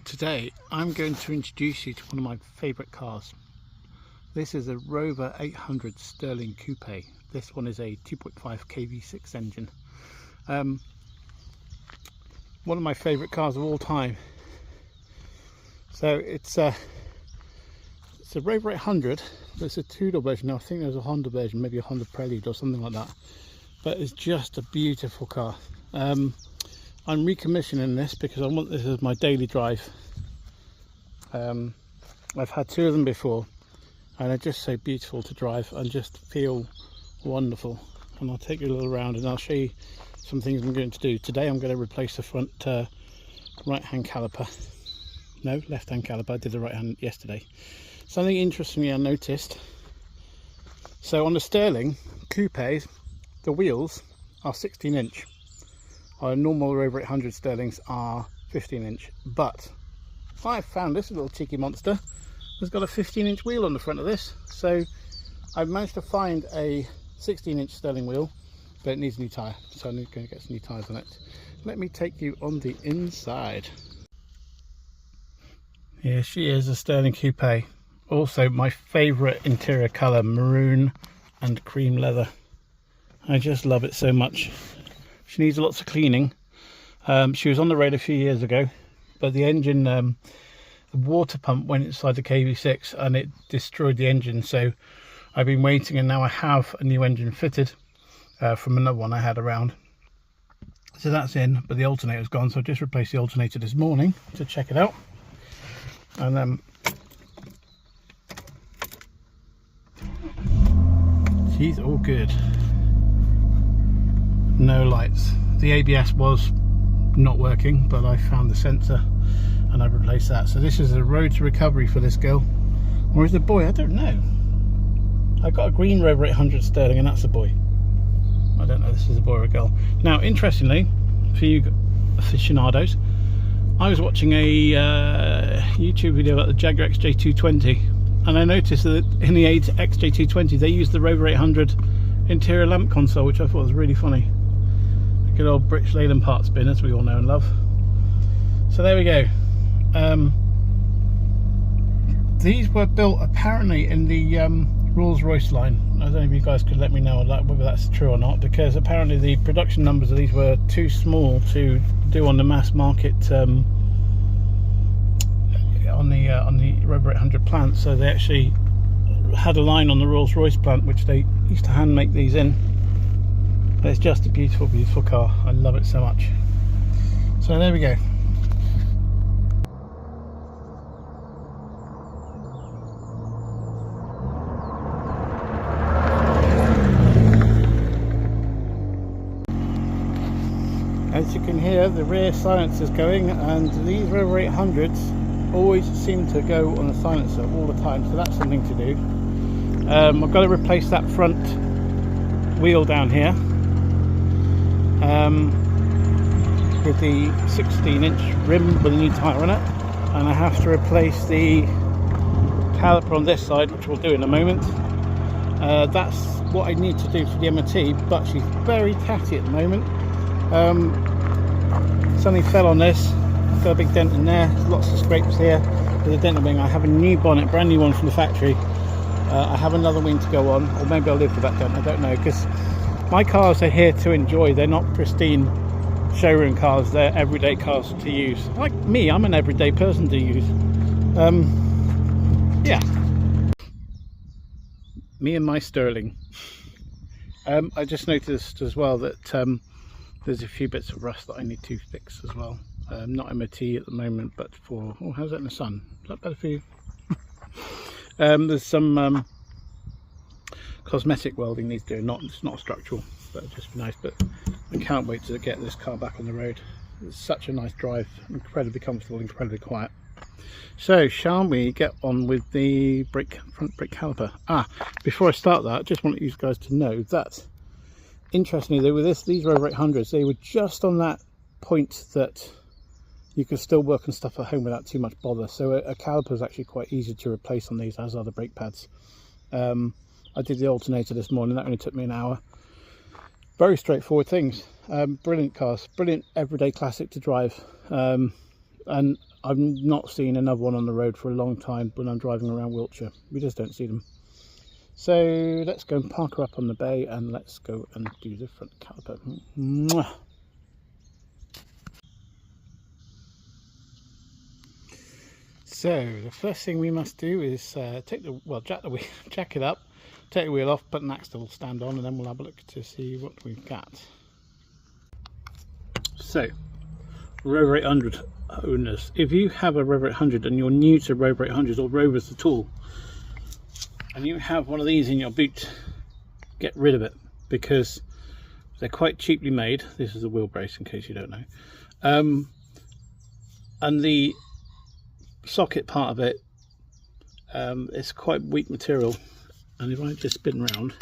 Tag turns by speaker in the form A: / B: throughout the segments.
A: Today I'm going to introduce you to one of my favourite cars. This is a Rover 800 Sterling Coupe. This one is a 2.5 Kv6 engine. One of my favourite cars of all time. So it's a Rover 800, but it's a two-door version. Now I think there's a Honda version, maybe a Honda Prelude or something like that. But it's just a beautiful car. I'm recommissioning this because I want this as my daily drive. I've had two of them before and they're just so beautiful to drive and just feel wonderful. And I'll take you a little around and I'll show you some things I'm going to do. Today I'm going to replace the front right hand caliper. No, left hand caliper. I did the right hand yesterday. Something interestingly I noticed. So on the Sterling Coupes, the wheels are 16-inch. Our normal Rover 800 Sterlings are 15-inch, but I found this little cheeky monster has got a 15-inch wheel on the front of this. So I've managed to find a 16-inch Sterling wheel, but it needs a new tyre, so I'm going to get some new tyres on it. Let me take you on the inside. Here she is, a Sterling Coupe. Also my favourite interior colour, maroon and cream leather. I just love it so much. She needs lots of cleaning. She was on the road a few years ago, but the engine, the water pump went inside the Kv6 and it destroyed the engine. So I've been waiting, and now I have a new engine fitted from another one I had around. So that's in, but the alternator's gone. So I just replaced the alternator this morning to check it out. And she's all good. No lights. The ABS was not working, but I found the sensor and I replaced that. So this is a road to recovery for this girl. Or is it a boy? I don't know. I got a green Rover 800 Sterling and that's a boy. I don't know if this is a boy or a girl. Now interestingly, for you aficionados, I was watching a YouTube video about the Jaguar XJ220 and I noticed that in the XJ220 they used the Rover 800 interior lamp console, which I thought was really funny. Good old British Leyland parts bin, as we all know and love. So there we go. These were built apparently in the Rolls-Royce line. I don't know if you guys could let me know whether that's true or not, because apparently the production numbers of these were too small to do on the mass market on the Rover 800 plant. So they actually had a line on the Rolls-Royce plant which they used to hand make these in. But it's just a beautiful, beautiful car. I love it so much. So there we go. As you can hear, the rear silencer's going, and these Rover 800s always seem to go on the silencer all the time, so that's something to do. I've got to replace that front wheel down here with the 16-inch rim with a new tyre on it, and I have to replace the caliper on this side, which we'll do in a moment. That's what I need to do for the MOT, but she's very tatty at the moment. Something fell on this, got a big dent in there, lots of scrapes here. There's a dent wing. I have a new bonnet, brand new one from the factory. I have another wing to go on, or maybe I'll live with that dent, I don't know, because my cars are here to enjoy. They're not pristine showroom cars, they're everyday cars to use. Like me, I'm an everyday person to use. Yeah. Me and my Sterling. I just noticed as well that there's a few bits of rust that I need to fix as well. Not MOT at the moment, but for, oh, how's that in the sun? Is that better for you? There's some cosmetic welding needs doing. It's not structural, but it'd just be nice. But I can't wait to get this car back on the road. It's such a nice drive, incredibly comfortable, incredibly quiet. So shall we get on with the front brake caliper? Before I start that, I just want you guys to know that interestingly, with these Rover 800s, they were just on that point that you could still work on stuff at home without too much bother. So a caliper is actually quite easy to replace on these, as are the brake pads. I did the alternator this morning, that only took me an hour. Very straightforward things. Brilliant cars, brilliant everyday classic to drive. And I've not seen another one on the road for a long time when I'm driving around Wiltshire. We just don't see them. So let's go and park her up on the bay and let's go and do the front caliper. Mwah. So the first thing we must do is jack it up, take the wheel off, put an axle stand on, and then we'll have a look to see what we've got. So, Rover 800 owners, if you have a Rover 800 and you're new to Rover 800 or Rovers at all, and you have one of these in your boot, get rid of it, because they're quite cheaply made. This is a wheel brace in case you don't know, and the socket part of it, it's quite weak material. And if I just spin round,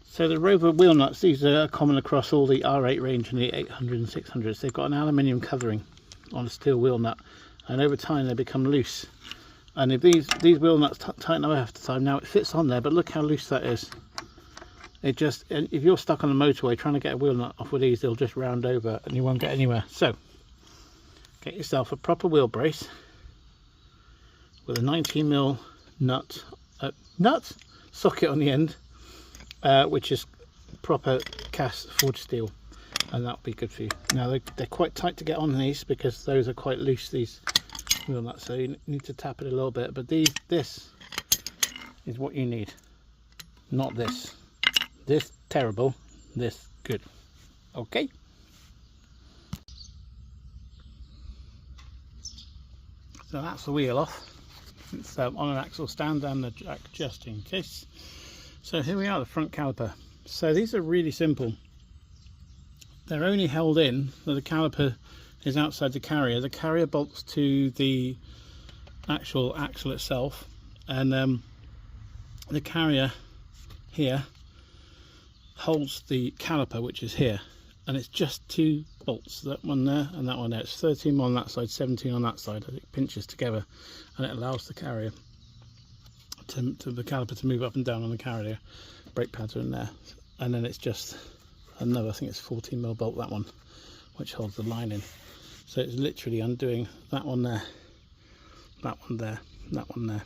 A: so the Rover wheel nuts, these are common across all the R8 range and the 800 and 600s. They've got an aluminium covering on a steel wheel nut, and over time they become loose. And if these wheel nuts tighten up after time, now it fits on there, but look how loose that is. It just, and if you're stuck on a motorway trying to get a wheel nut off with these, they'll just round over and you won't get anywhere. So get yourself a proper wheel brace with a 19mm nut socket on the end, which is proper cast forged steel, and that'll be good for you. Now they're quite tight to get on these because those are quite loose, these wheel nuts, so you need to tap it a little bit, but this is what you need, not this terrible, this good. Okay, so that's the wheel off. It's on an axle stand and the jack just in case. So here we are, the front caliper. So these are really simple. They're only held in, so the caliper is outside the carrier. The carrier bolts to the actual axle itself, and the carrier here holds the caliper, which is here, and it's just 2 bolts, that one there and that one there. It's 13 on that side, 17 on that side. It pinches together and it allows the carrier to the caliper to move up and down on the carrier. Brake pads are in there, and then it's just another, I think it's 14mm bolt, that one, which holds the line in. So it's literally undoing that one there, that one there, that one there,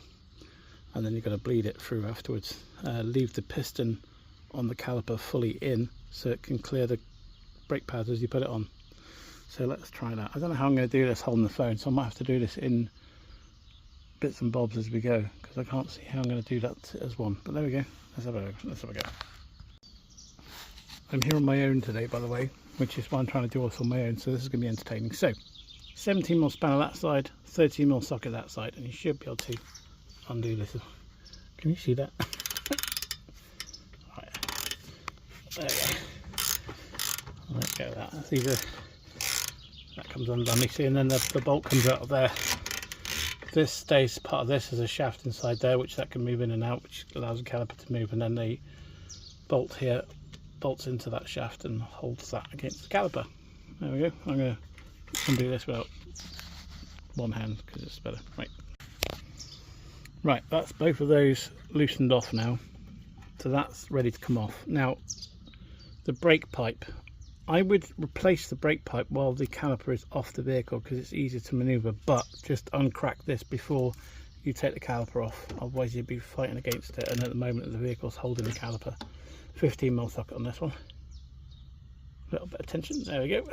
A: and then you've got to bleed it through afterwards. Leave the piston on the caliper fully in so it can clear the brake pads as you put it on. So let's try that. I don't know how I'm going to do this holding the phone, so I might have to do this in bits and bobs as we go, because I can't see how I'm going to do that as one. But there we go. Let's have a go. I'm here on my own today, by the way, which is why I'm trying to do this on my own, so this is going to be entertaining. So 17mm spanner that side, 13mm socket that side, and you should be able to undo this. Can you see that? Right. There we go. Let's go with that. That comes undone, you see, and then the bolt comes out of there. This stays part of this as a shaft inside there, which that can move in and out, which allows the caliper to move, and then the bolt here bolts into that shaft and holds that against the caliper. There we go. I'm going to do this without one hand because it's better. Right, that's both of those loosened off now, so that's ready to come off. Now the brake pipe, I would replace the brake pipe while the caliper is off the vehicle because it's easier to maneuver, but just uncrack this before you take the caliper off, otherwise you'd be fighting against it, and at the moment the vehicle's holding the caliper. 15mm socket on this one, a little bit of tension, there we go.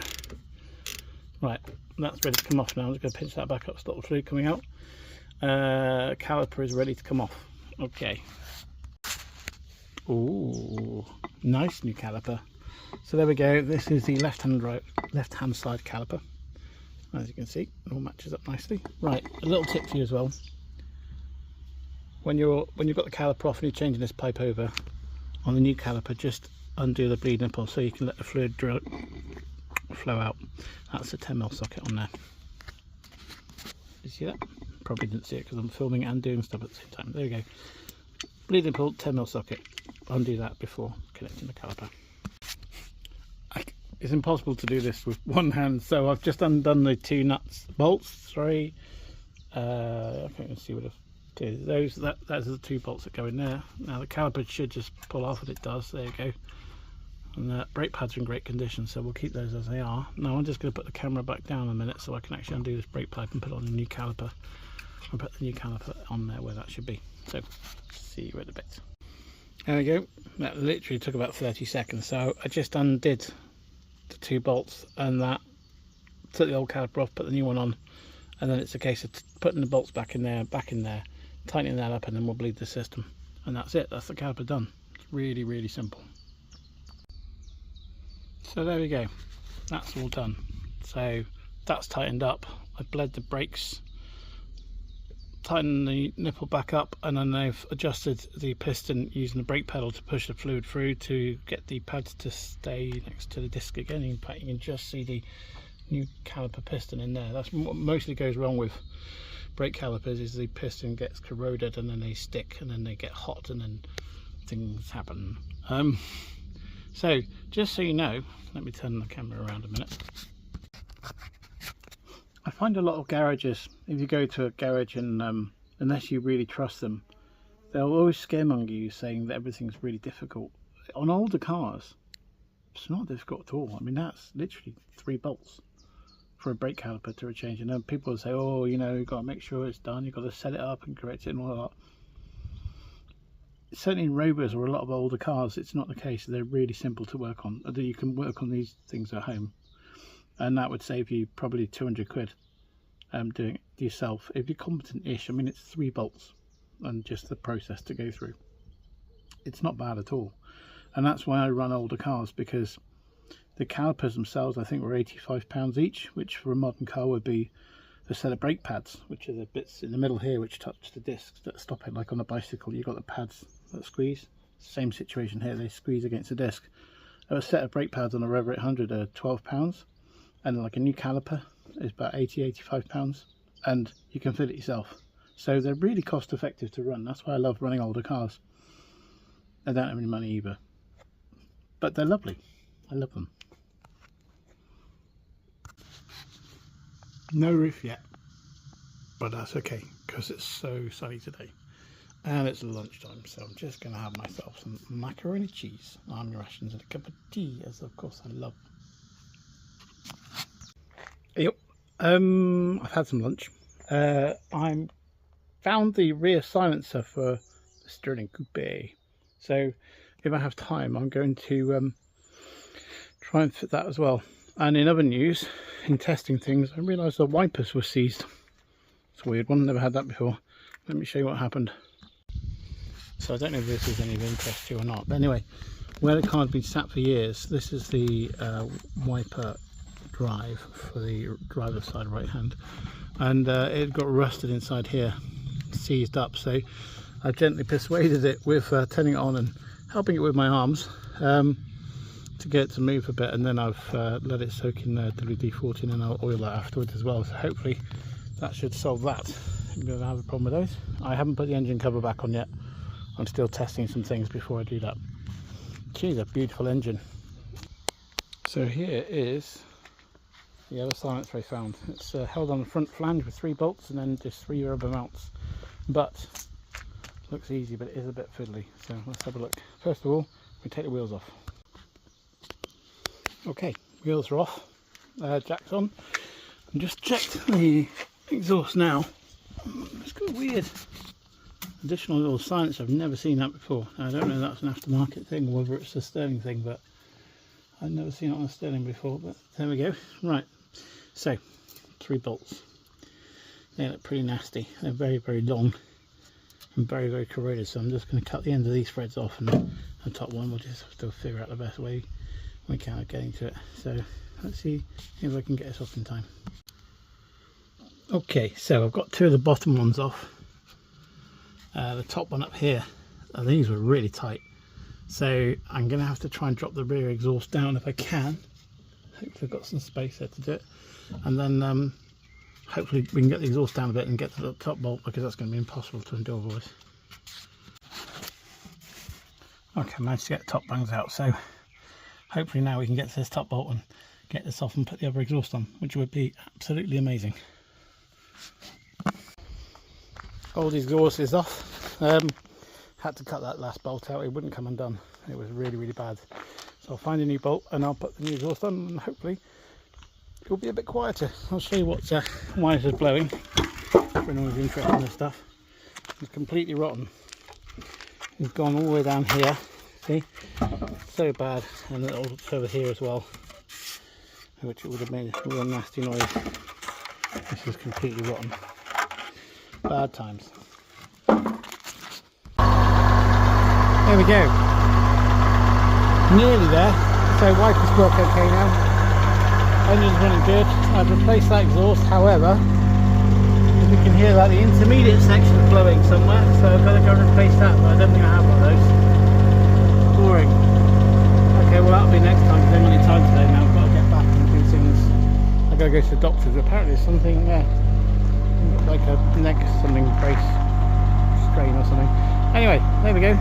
A: Right, that's ready to come off now. I'm just going to pinch that back up, stop the fluid coming out. Caliper is ready to come off. Okay. Ooh, nice new caliper. So there we go. This is the left-hand side caliper. As you can see, it all matches up nicely. Right, a little tip for you as well. When you've got the caliper off and you're changing this pipe over on the new caliper, just undo the bleed nipple so you can let the fluid flow out. That's a 10mm socket on there. You see that? Probably didn't see it because I'm filming and doing stuff at the same time. There we go. Bleed nipple, 10mm socket. Undo that before connecting the caliper. It's impossible to do this with one hand, so I've just undone the 2 bolts. Sorry, I can't even see what I've did. Those are the 2 bolts that go in there. Now the caliper should just pull off, and it does. There you go. And the brake pads are in great condition, so we'll keep those as they are. Now I'm just going to put the camera back down a minute so I can actually undo this brake pipe and put on a new caliper. I'll put the new caliper on there where that should be. So, see you in a bit. There we go. That literally took about 30 seconds. So I just undid the 2 bolts and that, took the old caliper off, put the new one on, and then it's a case of putting the bolts back in there, tightening that up, and then we'll bleed the system. And that's it. That's the caliper done. It's really, really simple. So there we go. That's all done. So that's tightened up. I bled the brakes, tightened the nipple back up, and then I've adjusted the piston using the brake pedal to push the fluid through to get the pads to stay next to the disc again. In fact, you can just see the new caliper piston in there. That's what mostly goes wrong with brake calipers, is the piston gets corroded and then they stick and then they get hot and then things happen. So just so you know, let me turn the camera around a minute. I find a lot of garages, if you go to a garage and unless you really trust them, they'll always scaremonger you saying that everything's really difficult. On older cars, it's not difficult at all. I mean, that's literally 3 bolts for a brake caliper to change. And then people will say, oh, you know, you've got to make sure it's done, you've got to set it up and correct it and all that. Certainly in Rovers or a lot of older cars, it's not the case. They're really simple to work on. You can work on these things at home, and that would save you probably 200 quid doing it yourself if you're competent-ish. I mean, it's 3 bolts and just the process to go through. It's not bad at all, and that's why I run older cars, because the calipers themselves I think were £85 each, which for a modern car would be a set of brake pads, which are the bits in the middle here which touch the discs that stop it. Like on a bicycle, you've got the pads that squeeze. Same situation here, they squeeze against the disc. A set of brake pads on a Rover 800 are £12, and like a new caliper is about £80–85, and you can fit it yourself. So they're really cost effective to run. That's why I love running older cars. I don't have any money either, but they're lovely. I love them. No roof yet, but that's okay because it's so sunny today and it's lunchtime, so I'm just going to have myself some macaroni cheese, army rations, and a cup of tea, as of course I love. Yep, I've had some lunch. I found the rear silencer for the Sterling Coupe, so if I have time I'm going to try and fit that as well. And in other news, in testing things, I realised the wipers were seized. It's a weird one, never had that before. Let me show you what happened. So I don't know if this is any of interest to you or not, but anyway, where the car's been sat for years, this is the wiper drive for the driver's side right hand, and it got rusted inside here, seized up. So I gently persuaded it with turning it on and helping it with my arms to get it to move a bit, and then I've let it soak in WD-40 and I'll oil that afterwards as well. So hopefully that should solve that. I'm going to have a problem with those. I haven't put the engine cover back on yet. I'm still testing some things before I do that. Geez, a beautiful engine. So here is the other silencer I found. It's held on the front flange with 3 bolts and then just 3 rubber mounts. But looks easy, but it is a bit fiddly. So let's have a look. First of all, we take the wheels off. Okay, wheels are off. Jack's on. And just checked the exhaust now. It's got weird additional little silencer. I've never seen that before. I don't know if that's an aftermarket thing or whether it's a Sterling thing, but I've never seen it on a Sterling before. But there we go. Right, so 3 bolts. They look pretty nasty. They're very, very long and very, very corroded. So I'm just going to cut the end of these threads off, and the top one we'll just have to figure out the best way we can of getting to it. So let's see if I can get this off in time. Okay, so I've got 2 of the bottom ones off. The top one up here, and these were really tight, so I'm going to have to try and drop the rear exhaust down if I can. Hopefully I've got some space there to do it, and then hopefully we can get the exhaust down a bit and get to the top bolt, because that's going to be impossible to undo otherwise. Okay, I managed to get the top bungs out, so hopefully now we can get to this top bolt and get this off and put the other exhaust on, which would be absolutely amazing. Old exhaust is off. Had to cut that last bolt out, it wouldn't come undone. It was really, really bad. So I'll find a new bolt and I'll put the new exhaust on, and hopefully it'll be a bit quieter. I'll show you why this is blowing, for anyone who's interested in this stuff. It's completely rotten. It's gone all the way down here, see? So bad. And it's over here as well, which it would have made a real nasty noise. This is completely rotten. Bad times. There we go. Nearly there. So wipers work okay now. Engine's running good. I've replaced that exhaust, however, as you can hear that the intermediate section is blowing somewhere, so I've got to go and replace that, but I don't think I have one of those. Boring. Okay, well that'll be next time, because I haven't got any time today now. I've got to get back and do things. I've got to go to the doctor's. Apparently there's something like a neck brace strain or something. Anyway, there we go.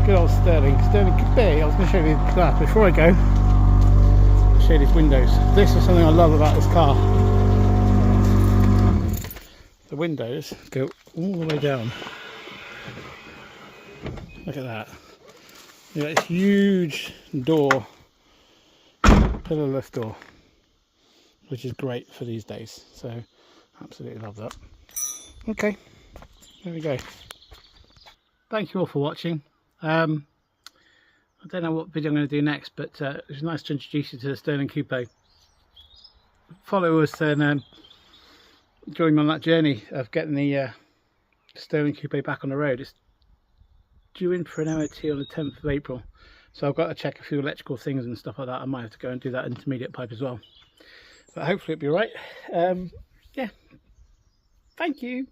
A: Good old Sterling Coupe. I was going to show you the glass before I go. I'll show you these windows. This is something I love about this car. The windows go all the way down. Look at that. You got this huge door, pillarless door, which is great for these days. So absolutely love that. Okay, there we go. Thank you all for watching. I don't know what video I'm going to do next, but it was nice to introduce you to the Sterling Coupe. Follow us and join me on that journey of getting the Sterling Coupe back on the road. It's due in for an MOT on the 10th of April, so I've got to check a few electrical things and stuff like that. I might have to go and do that intermediate pipe as well, but hopefully it'll be all right. Yeah, thank you.